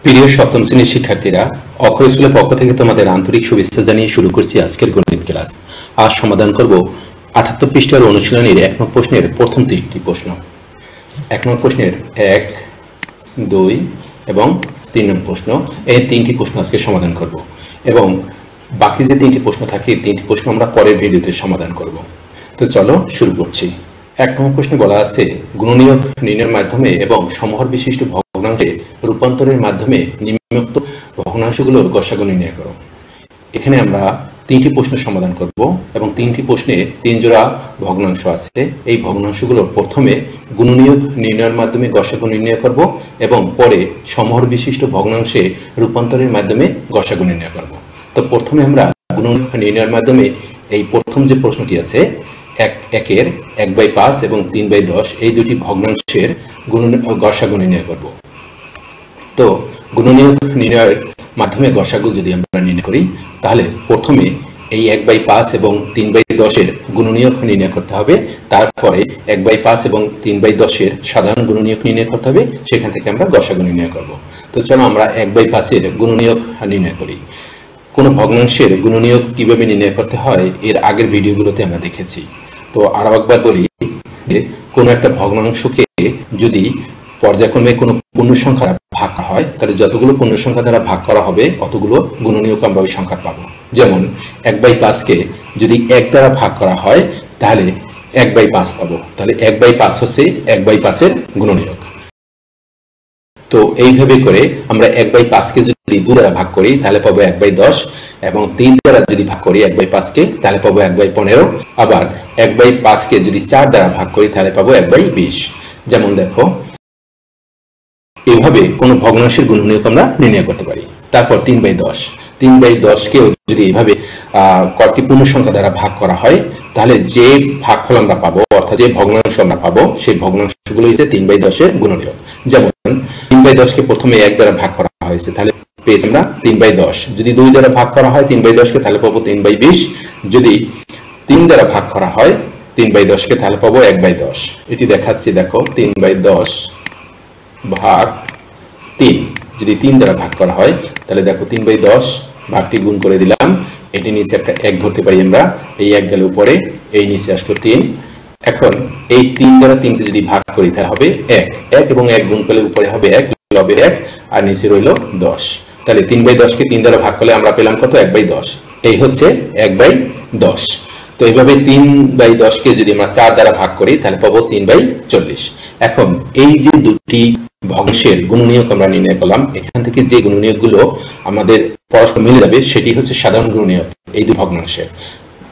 প্রিয় সপ্তম শ্রেণীর শিক্ষার্থীরা, অক্ষর স্কুলের পক্ষ থেকে তোমাদের আন্তরিক শুভেচ্ছা জানিয়ে শুরু করছি আজকের গণিত ক্লাস। আজ সমাধান করব ৭৮ পৃষ্ঠার অনুশীলনীর ১ নং প্রশ্নের প্রথম ৩টি প্রশ্ন। ১ নং প্রশ্নের ১, ২ এবং ৩ নং প্রশ্ন, এই ৩টি প্রশ্ন আজকে সমাধান করব এবং বাকি যে ৩টি প্রশ্ন থাকে এই ৩টি প্রশ্ন আমরা পরের ভিডিওতে সমাধান করব। তো চলো শুরু করছি। ১ নং প্রশ্নে বলা আছে, গুণনীয়ক নির্ণয়ের মাধ্যমে এবং সমহর বিশিষ্ট ভগ্নাংশে রূপান্তরের মাধ্যমে নিম্নোক্ত ভগ্নাংশগুলোর গসাগু নির্ণয় করো। এখানে আমরা ৩টি প্রশ্ন সমাধান করব এবং ৩টি প্রশ্নে ৩ জোড়া ভগ্নাংশ আছে। এই ভগ্নাংশগুলোর প্রথমে গুণনীয়ক নির্ণয়ের মাধ্যমে গসাগু নির্ণয় করব এবং পরে সমহর বিশিষ্ট ভগ্নাংশে রূপান্তরের মাধ্যমে গসাগু নির্ণয় করব। তো প্রথমে আমরা গুণনীয়ক নির্ণয়ের মাধ্যমে এই প্রথম যে প্রশ্নটি আছে, ১-এর ১/৫ এবং ৩/১০ এই দুটি ভগ্নাংশের গসাগু নির্ণয় করব। তো গুণনীয়ক নির্ণয়ের মাধ্যমে গসাগু যদি আমরা নির্ণয় করি, তাহলে প্রথমে এই ১/৫ এবং ৩/১০ গুণনীয়ক নির্ণয় করতে হবে। তারপরে ১/৫ এবং ৩/১০ সাধারণ গুণনীয়ক নির্ণয় করতে হবে, সেখান থেকে আমরা গসাগু নির্ণয় করব। তো চলো আমরা ১/৫ গুণনীয়ক নির্ণয় করি। কোনো ভগ্নাংশের গুণনীয়ক কিভাবে নির্ণয় করতে হয় এর আগের ভিডিওগুলোতে আমরা দেখেছি। তো আরও একবার বলি যে কোনো একটা ভগ্নাংশকে যদি পর্যায়ক্রমে কোনো পূর্ণ সংখ্যা ভাগ করা হয়, তাহলে যতগুলো পূর্ণ সংখ্যা দ্বারা ভাগ করা হবে অতগুলো গুণনীয়ক আমরা ওই সংখ্যা পাবো। যেমন ১/৫কে যদি ১ দ্বারা ভাগ করা হয় তাহলে ১/৫ পাবো। তাহলে ১/৫ হচ্ছে ১/৫-এর গুণনীয়ক। তো এইভাবে করে আমরা ১/৫কে যদি ২ দ্বারা ভাগ করি তাহলে পাবো ১/১০ এবং ৩ দ্বারা যদি ভাগ করি ১/৫কে তাহলে পাবো ১/১৫। আবার ১/৫কে যদি ৪ দ্বারা ভাগ করি তাহলে পাবো ১/২০। যেমন দেখো, এইভাবে কোনো ভগ্নাংশের গুণনীয়ক আমরা নির্ণয় করতে পারি। তারপর ৩/১০, ৩/১০কেও যদি এইভাবে কয়টি পূর্ণ সংখ্যা দ্বারা ভাগ করা হয় তাহলে যে ভাগফল আমরা পাবো, অর্থাৎ যে ভগ্নাংশ আমরা পাবো, সেই ভগ্নাংশগুলো হচ্ছে ৩/১০-এর গুণনীয়ক। যেমন ৩/১০কে প্রথমে ১ দ্বারা ভাগ করা হয়েছে, তাহলে পেয়েছি আমরা ৩/১০। যদি ২ দ্বারা ভাগ করা হয় ৩/১০কে তাহলে পাবো ৩/২০। যদি ৩ দ্বারা ভাগ করা হয় ৩/১০কে তাহলে পাবো ১/১০। এটি দেখাচ্ছি, দেখো ৩/১০ ভাগ ৩ যদি ৩ দ্বারা ভাগ করা হয় তাহলে দেখো ৩/১০ ভাগটি গুণ করে দিলাম, এটি নিচে একটা ১ ধরতে পারি আমরা, এই ১ গেল উপরে, এই নিচে আসলো ৩। এখন এই ৩ দ্বারা ৩কে যদি ভাগ করি তাহলে হবে ১ এবং ১ গুণ করলে উপরে হবে ১, লবে ১ আর নিচে রইল ১০। তাহলে ৩/১০কে ৩ দ্বারা ভাগ করলে আমরা পেলাম কত? ১/১০। এই হচ্ছে ১/১০। তো এইভাবে ৩/১০কে যদি আমরা ৪ দ্বারা ভাগ করি তাহলে পাবো ৩/৪০। এখন এই যে দুটি ভগ্নাংশের গুণনীয়ক আমরা নির্ণয় করলাম, এখান থেকে যে গুণনীয়কগুলো আমাদের পরস্পর মিলে যাবে সেটি হচ্ছে সাধারণ গুণনীয়ক এই দুই ভগ্নাংশের।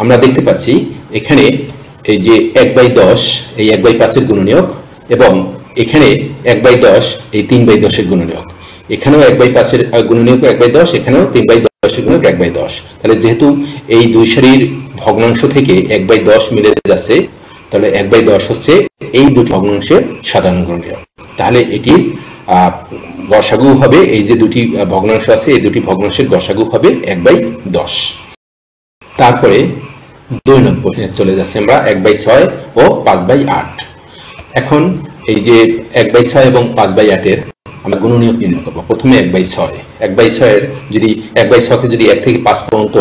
আমরা দেখতে পাচ্ছি এখানে এই যে ১/১০ এই ১/৫-এর গুণনীয়ক এবং এখানে ১/১০ এই ৩/১০-এর গুণনীয়ক। এখানেও ১/৫-এর গুণনীয়ক ১/১০, এখানেও ৩/১০-এর গুণনীয়ক ১/১০। তাহলে যেহেতু এই দুই সারির ভগ্নাংশ থেকে ১/১০ মিলে যাচ্ছে, তাহলে ১/১০ হচ্ছে এই দুটি ভগ্নাংশের সাধারণ গুণনীয়ক। তাহলে এটি গসাগু হবে, এই যে দুটি ভগ্নাংশ আছে এই দুটি ভগ্নাংশের গসাগু হবে ১/১০। তারপরে ২ নং প্রশ্নে চলে যাচ্ছে আমরা ১/৬ ও ৫/৮। এখন এই যে ১/৬ এবং ৫/৮-এর আমরা গুণনীয়ক নির্ণয় করবো। প্রথমে ১/৬, ১/৬-এর যদি ১/৬কে যদি ১ থেকে ৫ পর্যন্ত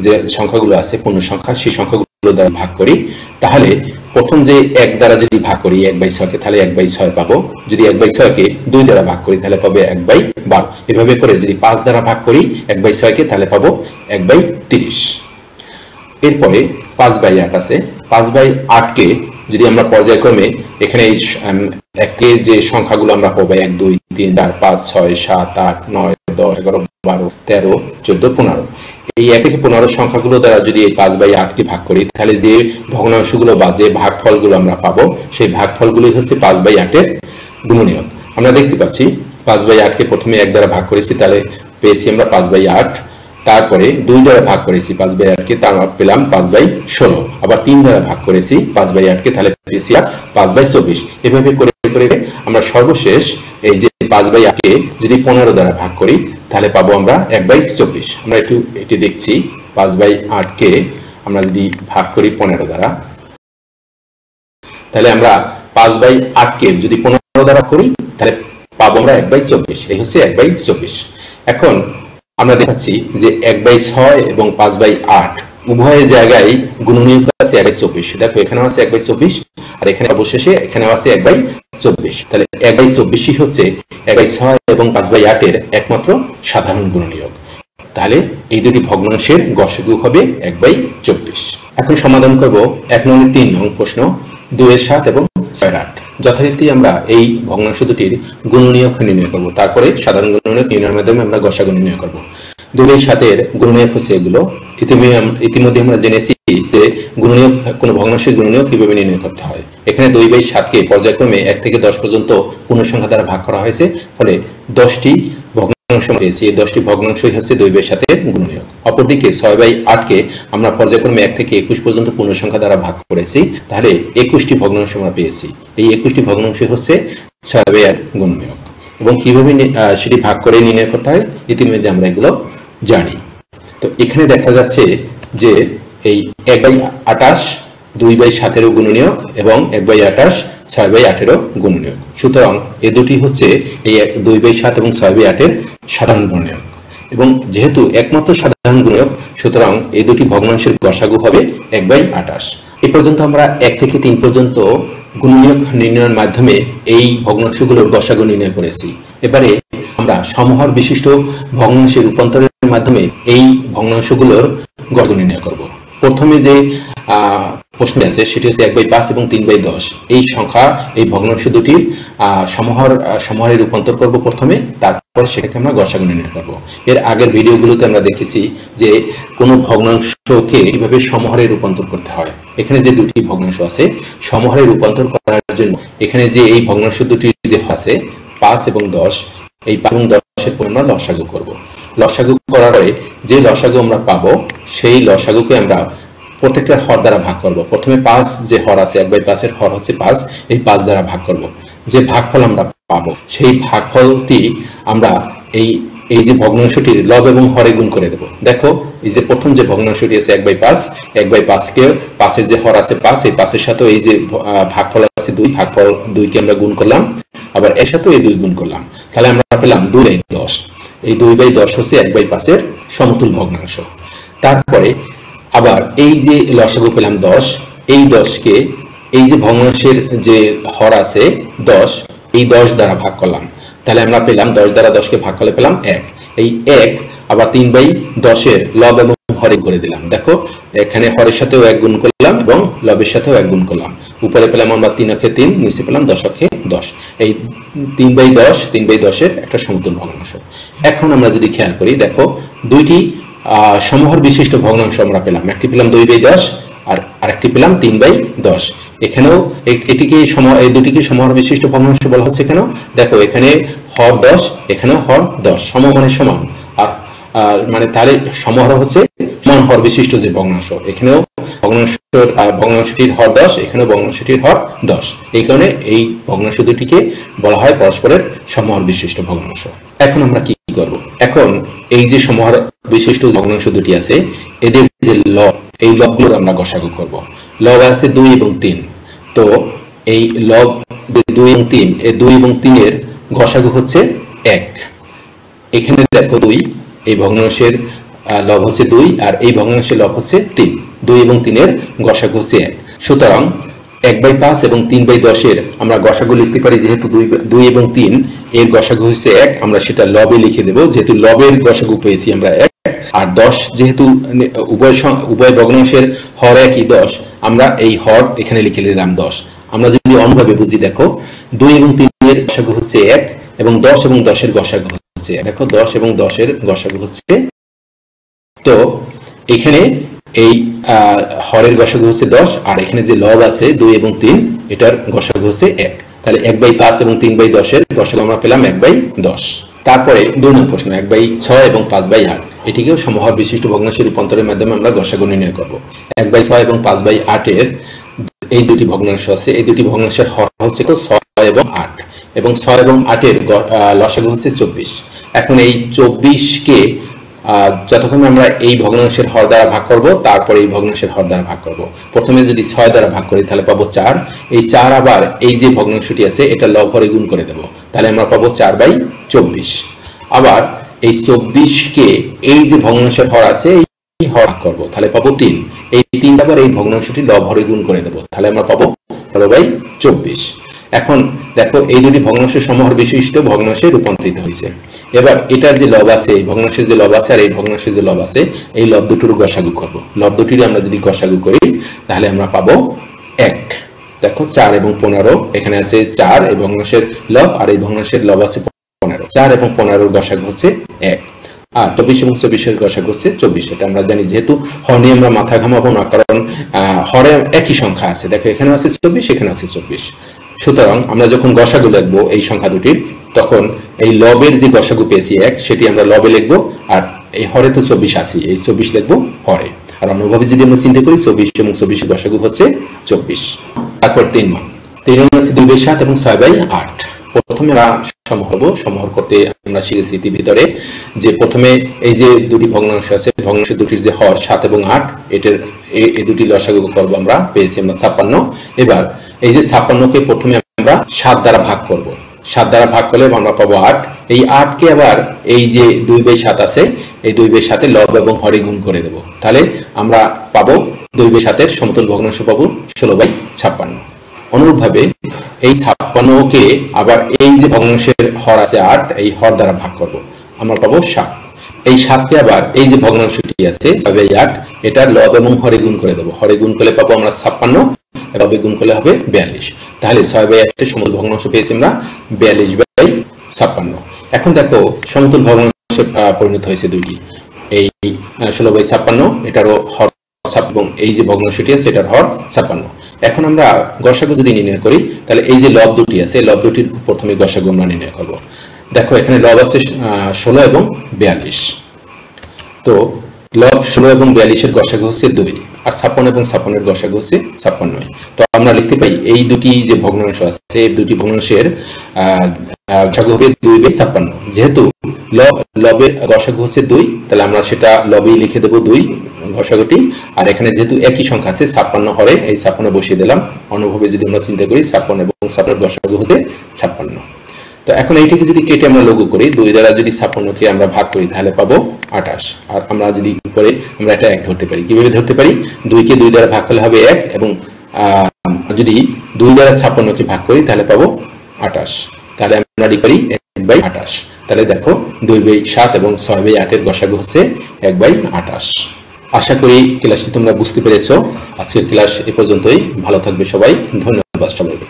যে সংখ্যাগুলো আছে পূর্ণ সংখ্যা, সেই সংখ্যাগুলো দ্বারা ভাগ করি তাহলে প্রথম যে ১ দ্বারা যদি ভাগ করি ১/৬কে তাহলে ১/৬ পাবো। যদি ১/৬কে ২ দ্বারা ভাগ করি তাহলে পাবো ১/১২। এভাবে করে যদি ৫ দ্বারা ভাগ করি ১/৬কে তাহলে পাবো ১/৩০। এরপরে ৫/৮ আছে। ৫/৮কে যদি আমরা পর্যায়ক্রমে এখানে এই একে যে সংখ্যাগুলো আমরা পাবো ১, ২, ৩, ৪, ৫, ৬, ৭, ৮, ৯, ১০, ১১, ১২, ১৩, ১৪, ১৫ এই ১ থেকে ১৫ সংখ্যাগুলো দ্বারা যদি এই ৫/৮কে ভাগ করি তাহলে যে ভগ্নাংশগুলো বা যে ভাগফলগুলো আমরা পাবো সেই ভাগফলগুলোই হচ্ছে 5/8-এর গুণনীয়ক। আমরা দেখতে পাচ্ছি ৫/৮কে প্রথমে ১ দ্বারা ভাগ করেছি, তাহলে পেয়েছি আমরা ৫/৮। তারপরে ২ দ্বারা ভাগ করেছি ৫/৮কে, তার পেলাম ৫/১৬। আবার ৩ দ্বারা ভাগ করেছি 5/৮কে, তাহলে পেয়েছি 5/২৪। এভাবে করে করে আমরা সর্বশেষ এই যে ৫/৮কে যদি ১৫ দ্বারা ভাগ করি তাহলে পাবো আমরা ১/২৪। আমরা এটি দেখছি, ৫/৮কে আমরা যদি ভাগ করি ১৫ দ্বারা তাহলে আমরা ৫/৮কে যদি ১৫ দ্বারা করি তাহলে পাবো আমরা 1/24, এই হচ্ছে 1/24। এখন আমরা দেখাচ্ছি যে 1/6 এবং 5/8 উভয় জায়গায় গুণনীয়ক আছে 1/24। দেখো এখানে আছে 1/24 আর এখানে অবশেষে এখানে আছে 1/24। তাহলে 1/24 হচ্ছে 1/6 এবং 5/8 এর একমাত্র সাধারণ গুণনীয়ক। তাহলে এই দুটি ভগ্নাংশের গসাগু হবে 1/24। এখন সমাধান করব 1 নং 3 নং প্রশ্ন 2 এর 7 এবং 6 এর 8। যথারীতি আমরা এই ভগ্নাংশ দুটির গুণনীয়ক নির্ণয় করব, তারপরে সাধারণ গুণনীয়ক নির্ণয়ের মাধ্যমে আমরা গসাগু নির্ণয় করব। 2 এর 7 এর গুণনীয়ক হচ্ছে এগুলো। ইতিমধ্যে আমরা জেনেছি যে গুণনীয়ক কোন ভগ্নাংশের গুণনীয়ক কিভাবে নির্ণয় করতে হয়। এখানে 2/7 কে পর্যায়ক্রমে 1 থেকে 10 পর্যন্ত পূর্ণসংখ্যা দ্বারা ভাগ করা হয়েছে, ফলে 10টি ভগ্নাংশ পেয়েছি। এই 10টি ভগ্নাংশই হচ্ছে 2/7 এর গুণনীয়ক। অপরদিকে 6/8 কে আমরা পর্যায়ক্রমে 1 থেকে 21 পর্যন্ত পূর্ণসংখ্যা দ্বারা ভাগ করেছি, তাহলে 21টি ভগ্নাংশ আমরা পেয়েছি। এই 21টি ভগ্নাংশ হচ্ছে 6/8 গুণনীয়ক। এবং কিভাবে সেটি ভাগ করে নির্ণয় করতে হয় ইতিমধ্যে আমরা এগুলো জানি। তো এখানে দেখা যাচ্ছে যে এই 1/28 2/7 এর গুণনীয়ক এবং 1/28 6/8 এর গুণনীয়ক। সুতরাং এই দুটি হচ্ছে এই 2/7 এবং 6/8 এর সাধারণ গুণনীয়ক। এবং যেহেতু একমাত্র সাধারণ গুণনীয়ক, সুতরাং এই দুটি ভগ্নাংশের গসাগু হবে 1/28। এই পর্যন্ত আমরা 1 থেকে 3 পর্যন্ত গুণনীয়ক নির্ণয়ের মাধ্যমে এই ভগ্নাংশগুলোর গসাগু নির্ণয় করেছি। এবারে আমরা সমহর বিশিষ্ট ভগ্নাংশে রূপান্তরের মাধ্যমে এই ভগ্নাংশগুলোর গসাগু নির্ণয় করব। প্রথমে যে প্রশ্ন আছে সেটি হচ্ছে 1/5 এবং 3/10। এই সংখ্যা এই ভগ্নাংশ দুটির সমহরে রূপান্তর করব প্রথমে, তারপর সেটাকে আমরা গসাগু নির্ণয় করব। এর আগের ভিডিওগুলোতে আমরা দেখেছি যে কোনো ভগ্নাংশকে কিভাবে সমহরে রূপান্তর করতে হয়। এখানে যে দুটি ভগ্নাংশ আছে সমহরে রূপান্তর করার জন্য এখানে যে এই ভগ্নাংশ দুটি যে আছে 5 এবং 10, এই 5 এবং 10 এর আমরা লসাগু করব। লসাগু করার পরে যে লসাগু আমরা পাবো সেই লসাগুকে আমরা প্রত্যেকটা হর দ্বারা ভাগ করব। প্রথমে 5 যে হর আছে 1/5 এর হর হচ্ছে 5, এই 5 দ্বারা ভাগ করব। যে ভাগফল আমরা পাবো সেই ভাগফলটি আমরা এই যে ভগ্নাংশটির লব এবং হরে গুণ করে দেব। দেখো এই যে প্রথম যে ভগ্নাংশটি আছে 1/5 কে 5 এর যে হর আছে 5, এই 5 এর সাথে এই যে ভাগফল আছে 2, ভাগফল 2 কে আমরা গুণ করলাম, আবার এর সাথে এই 2 গুণ করলাম, তাহলে আমরা পেলাম 2/10। এই 2/10 হচ্ছে 1/5 এর সমতুল ভগ্নাংশ। তারপরে আবার এই যে লসাগু পেলাম 10, এই 10 কে এই যে ভগ্নাংশের যে হর আছে 10, এই 10 দ্বারা ভাগ করলাম, তাহলে আমরা পেলাম 10 দ্বারা 10 কে ভাগ করলে পেলাম 1। এই 1 আবার 3/10 এর লব এবং হরে করে দিলাম। দেখো এখানে হরের সাথেও 1 গুণ করলাম এবং লবের সাথেও 1 গুণ করলাম। উপরে পেলাম আমরা 3 অক্ষে 3, নিচে পেলাম 10 অক্ষে 10। এই 3/10 এর একটা সমতুল ভগ্নাংশ। এখন আমরা যদি খেয়াল করি, দেখো দুইটি সমহর বিশিষ্ট ভগ্নাংশ আমরা পেলাম। একটি পেলাম 2/10 আর আরেকটি পেলাম 3/10। এখানেও এটিকে এই দুটিকে সমহর বিশিষ্ট ভগ্নাংশ বলা হচ্ছে। কেন? দেখো এখানে হর 10, এখানেও হর 10, সমমানের সমান। আর মানে তাহলে সমহর হচ্ছে সমান হর বিশিষ্ট যে ভগ্নাংশ। এখানেও ভগ্নাংশটির হর 10, এখানেও ভগ্নাংশটির হর 10। এই কারণে এই ভগ্নাংশ দুটিকে বলা হয় পরস্পরের সমহর বিশিষ্ট ভগ্নাংশ। এখন আমরা কি করব? এখন এই যে সমহর বিশিষ্ট ভগ্নাংশ দুটি আছে এদের যে লব, এই লবগুলোর আমরা গসাগু করব। লব আছে 2 এবং 3, তো এই লব 2 এবং 3, এই 2 এবং 3 এর গসাগু হচ্ছে 1। এখানে দেখো 2, এই ভগ্নাংশের লব হচ্ছে 2 আর এই ভগ্নাংশের লব হচ্ছে 3। 2 এবং 3 এর গসাগু হচ্ছে 1। সুতরাং 1/5 এবং 3/10 এর আমরা গসাগু লিখতে পারি, যেহেতু 2 এবং 3 এর গসাগু হচ্ছে 1, আমরা সেটা লবে লিখে দেব, যেহেতু লবের গসাগু পেয়েছি আমরা 1। আর 10 যেহেতু উভয় ভগ্নাংশের হর একই 10, আমরা এই হর এখানে লিখে দিলাম 10। আমরা যদি অন্যভাবে বুঝি, দেখো 2 এবং 3 এর গসাগু হচ্ছে 1 এবং 10 এবং 10 এর গসাগু হচ্ছে 1। দেখো 10 এবং 10 এর গসাগু হচ্ছে, তো এখানে এই হরের গসাগু হচ্ছে 10 আর এখানে যে লব আছে 2 এবং 3 এটার গসাগু হচ্ছে 1। তাহলে 1/5 এবং 3/10 এর গসাগু আমরা পেলাম 1/10। তারপরে 2 নং প্রশ্ন 1/6 এবং 5/8, এটিকেও সমহর বিশিষ্ট ভগ্নাংশের রূপান্তরের মাধ্যমে আমরা গসাগু নির্ণয় করব। 1/6 এবং 5/8 এর এই দুটি ভগ্নাংশ আছে, এই দুটি ভগ্নাংশের হর হচ্ছে 6 এবং 8 এবং 6 এবং 8 এর লসাগু হচ্ছে 24। এখন এই 24 কে যতক্ষণ আমরা এই ভগ্নাংশের হর দ্বারা ভাগ করব, তারপরে এই ভগ্নাংশের হর দ্বারা ভাগ করব। প্রথমে যদি 6 দ্বারা ভাগ করি তাহলে পাবো 4, এই 4 আবার এই যে ভগ্নাংশটি আছে এটা লব হরে গুণ করে দেব, তাহলে আমরা পাবো 4/24। আবার এই 24কে এই যে ভগ্নাংশের হর আছে এই হর ভাগ করব, তাহলে পাবো 3, এই 3 আবার এই ভগ্নাংশটি লব হরে গুণ করে দেব, তাহলে আমরা পাবো 12/24। এখন দেখো এই দুটি ভগ্নাংশের সমহর বিশিষ্ট ভগ্নাংশে রূপান্তরিত হয়েছে। এবার এটার যে লব আছে, এই ভগ্নাংশের যে লব আছে আর এই ভগ্নাংশের যে লব আছে, এই লব দুটোর গসাগু করব। লব দুটির আমরা যদি গসাগু করি তাহলে আমরা পাবো 1। দেখো 4 এবং 15, এখানে আছে 4 এই ভগ্নাংশের লব আর এই ভগ্নাংশের লব আছে 15, 4 এবং 15 গসাগু হচ্ছে 1। আর 24 এবং 24 গসাগু হচ্ছে 24। এটা আমরা জানি, যেহেতু হর নিয়ে আমরা মাথা ঘামাবো না, কারণ হরে একই সংখ্যা আছে। দেখো এখানে আছে 24, এখানে আছে 24। সুতরাং আমরা যখন গসাগু লিখবো এই সংখ্যা দুটির, তখন এই লবের যে গসাগু পেয়েছি 1, সেটি আমরা লবে লিখবো, আর এই হরে তো 24 আছে, এই 24 লিখবো হরে। আর অন্যভাবে যদি আমরা চিন্তা করি 24 এবং 24 গসাগু হচ্ছে 24। তারপর 3 নং আছে 2/7 এবং 6/8। প্রথমে আমরা সমহর করতে আমরা শিখেছি ইতির ভিতরে যে প্রথমে এই যে দুটি ভগ্নাংশ আছে, ভগ্নাংশ দুটির যে হর 7 এবং 8, এটার এই দুটি লসাগু করব, আমরা পেয়েছি আমরা 56। এবার এই যে 56কে প্রথমে আমরা 7 দ্বারা ভাগ করব, 7 দ্বারা ভাগ করলে আমরা পাবো 8। এই 8কে আবার এই যে 2/7 আছে, এই 2/7 লব এবং হরে গুণ করে দেব, তাহলে আমরা পাবো 2/7 সমতুল ভগ্নাংশ পাবো 16/56। অনুরূপভাবে এই 56কে আবার এই যে ভগ্নাংশের হর আছে 8, এই হর দ্বারা ভাগ করব, আমরা পাবো 7। এই 7কে আবার এই যে ভগ্নাংশটি আছে 6/8, এটা লব এবং হরে গুণ করে দেব, হরে গুণ করলে পাবো আমরা 56, লবে গুণ করলে হবে 42। তাহলে 6/8 এর সমতুল ভগ্নাংশ পেয়েছি আমরা 42/56। এখন দেখো সমতুল ভগ্নাংশে পরিণত হয়েছে দুইটি, এই 16/56, এটারও হর 7 এবং এই যে ভগ্নাংশটি আছে এটার হর 56। এখন আমরা গসাগু যদি নির্ণয় করি তাহলে এই যে লব দুটি আছে, লব দুটির প্রথমে গসাগু আমরা নির্ণয় করব। দেখো এখানে লব আছে 16 এবং 42, তো লব 16 এবং 42 এর গসাগু হচ্ছে 2, আর 56 এবং 56 এর গসাগু হচ্ছে 56। তো আমরা লিখতে পাই এই দুটি যে ভগ্নাংশ আছে, এই দুটি ভগ্নাংশের গসাগু হবে 2/56। যেহেতু লবের গসাগু হচ্ছে 2, তাহলে আমরা সেটা লবেই লিখে দেব 2 গসাগুটি। আর এখানে যেহেতু একই সংখ্যা আছে 56 হরে, এই 56 বসিয়ে দিলাম। অন্যভাবে যদি আমরা চিন্তা করি 56 এবং 56 গসাগু হচ্ছে 56। তো এখন এইটাকে যদি কেটে আমরা লঘু করি, 2 দ্বারা যদি 56কে আমরা ভাগ করি তাহলে পাবো 28। আর আমরা যদি উপরে আমরা এটা 1 ধরতে পারি, কিভাবে ধরতে পারি? 2কে 2 দ্বারা ভাগ করলে হবে 1, এবং যদি 2 দ্বারা 56কে ভাগ করি তাহলে পাবো 28। তাহলে আমরা লিখতে পারি 1/28। তাহলে দেখো 2/7 এবং 6/8 এর গসাগু হচ্ছে 1/28। আশা করি ক্লাসটি তোমরা বুঝতে পেরেছো। আজকের ক্লাস এ পর্যন্তই। ভালো থাকবে সবাই। ধন্যবাদ সবাইকে।